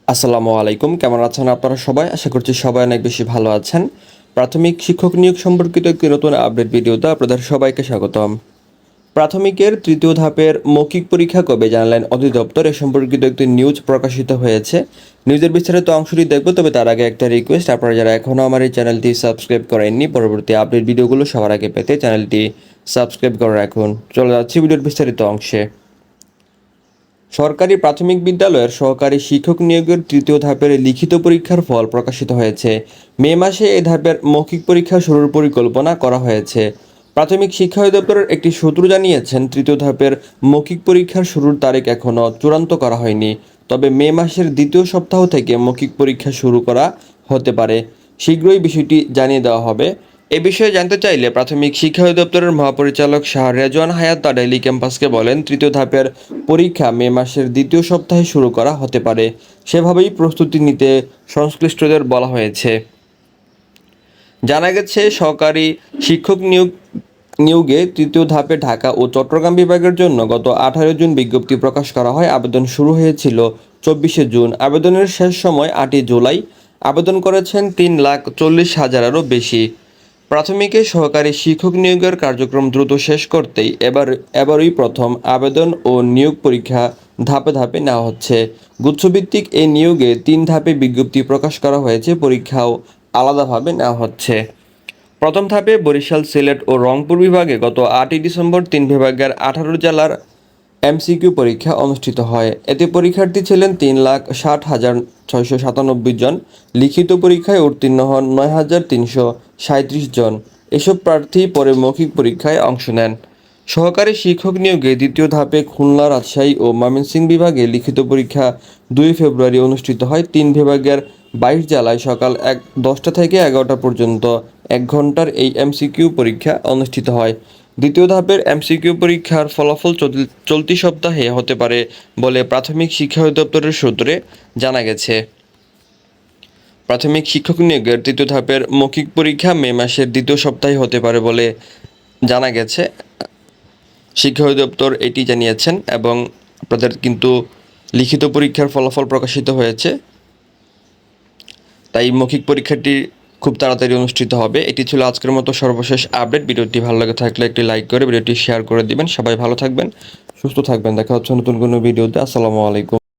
আসসালামু আলাইকুম, কেমন আছেন আপনারা সবাই? আশা করছি সবাই অনেক বেশি ভালো আছেন। প্রাথমিক শিক্ষক নিয়োগ সম্পর্কিত একটি নতুন আপডেট ভিডিওতে আপনাদের সবাইকে স্বাগতম। প্রাথমিকের তৃতীয় ধাপের মৌখিক পরীক্ষা কবে জানালেন অধিদপ্তর, এ সম্পর্কিত একটি নিউজ প্রকাশিত হয়েছে। নিউজের বিস্তারিত অংশটি দেখব, তবে তার আগে একটা রিকোয়েস্ট, আপনারা যারা এখনও আমার এই চ্যানেলটি সাবস্ক্রাইব করেননি, পরবর্তী আপডেট ভিডিওগুলো সবার আগে পেতে চ্যানেলটি সাবস্ক্রাইব করে রাখুন। চলে যাচ্ছি ভিডিওর বিস্তারিত অংশে। সরকারি প্রাথমিক বিদ্যালয়ের সহকারী শিক্ষক নিয়োগের তৃতীয় ধাপের লিখিত পরীক্ষার ফল প্রকাশিত হয়েছে। মে মাসে এই ধাপের মৌখিক পরীক্ষা শুরুর পরিকল্পনা করা হয়েছে। প্রাথমিক শিক্ষা অধিদপ্তরের একটি সূত্র জানিয়েছেন, তৃতীয় ধাপের মৌখিক পরীক্ষার শুরুর তারিখ এখনও চূড়ান্ত করা হয়নি, তবে মে মাসের দ্বিতীয় সপ্তাহ থেকে মৌখিক পরীক্ষা শুরু করা হতে পারে। শীঘ্রই বিষয়টি জানিয়ে দেওয়া হবে। এ বিষয়ে জানতে চাইলে প্রাথমিক শিক্ষা অধিদপ্তরের মহাপরিচালক শাহ রেজওয়ান হায়াত তার ডেইলি ক্যাম্পাসকে বলেন, তৃতীয় ধাপের পরীক্ষা মে মাসের দ্বিতীয় সপ্তাহে শুরু করা হতে পারে। সেভাবেই প্রস্তুতি নিতে সংশ্লিষ্টদের বলা হয়েছে। জানা গেছে, সহকারী শিক্ষক নিয়োগে তৃতীয় ধাপে ঢাকা ও চট্টগ্রাম বিভাগের জন্য গত 18 জুন বিজ্ঞপ্তি প্রকাশ করা হয়। আবেদন শুরু হয়েছিল 24 জুন। আবেদনের শেষ সময় 8 জুলাই। আবেদন করেছেন 3,40,000-এরও বেশি। প্রাথমিকে সহকারী শিক্ষক নিয়োগের কার্যক্রম দ্রুত শেষ করতেই এবারই প্রথম আবেদন ও নিয়োগ পরীক্ষা ধাপে ধাপে নেওয়া হচ্ছে। গুচ্ছভিত্তিক এই নিয়োগে 3 ধাপে বিজ্ঞপ্তি প্রকাশ করা হয়েছে, পরীক্ষাও আলাদাভাবে নেওয়া হচ্ছে। প্রথম ধাপে বরিশাল, সিলেট ও রংপুর বিভাগে গত 8 ডিসেম্বর 3 বিভাগের 18 জেলার এমসিকিউ পরীক্ষা অনুষ্ঠিত হয়। এতে পরীক্ষার্থী ছিলেন 3,60,697 জন। লিখিত পরীক্ষায় উত্তীর্ণ হন 9,337 জন। এসব প্রার্থী পরে মৌখিক পরীক্ষায় অংশ নেন। সহকারী শিক্ষক নিয়োগে দ্বিতীয় ধাপে খুলনা, রাজশাহী ও ময়মনসিংহ বিভাগে লিখিত পরীক্ষা 2 ফেব্রুয়ারি অনুষ্ঠিত হয়। 3 বিভাগের 22 জেলায় সকাল 10টা থেকে 11টা পর্যন্ত 1 ঘন্টার এই এমসিকিউ পরীক্ষা অনুষ্ঠিত হয়। দ্বিতীয় ধাপের এমসিকিউ পরীক্ষার ফলাফল চলতি সপ্তাহে হতে পারে বলে প্রাথমিক শিক্ষা অধিদপ্তরের সূত্রে জানা গেছে। প্রাথমিক শিক্ষক নিয়োগের তৃতীয় ধাপের মৌখিক পরীক্ষা মে মাসের দ্বিতীয় সপ্তাহে হতে পারে বলে জানা গেছে। শিক্ষা অধিদপ্তর এটি জানিয়েছেন এবং আপনাদের কিন্তু লিখিত পরীক্ষার ফলাফল প্রকাশিত হয়েছে, তাই মৌখিক পরীক্ষাটি খুব তাড়াতাড়ি অনুষ্ঠিত হবে। এটি ছিল আজকের মতো সর্বশেষ আপডেট। ভিডিওটি ভালো লাগে থাকলে একটি লাইক করে ভিডিওটি শেয়ার করে দিবেন। সবাই ভালো থাকবেন, সুস্থ থাকবেন। দেখা হচ্ছে নতুন কোনো ভিডিওতে। আসসালামু আলাইকুম।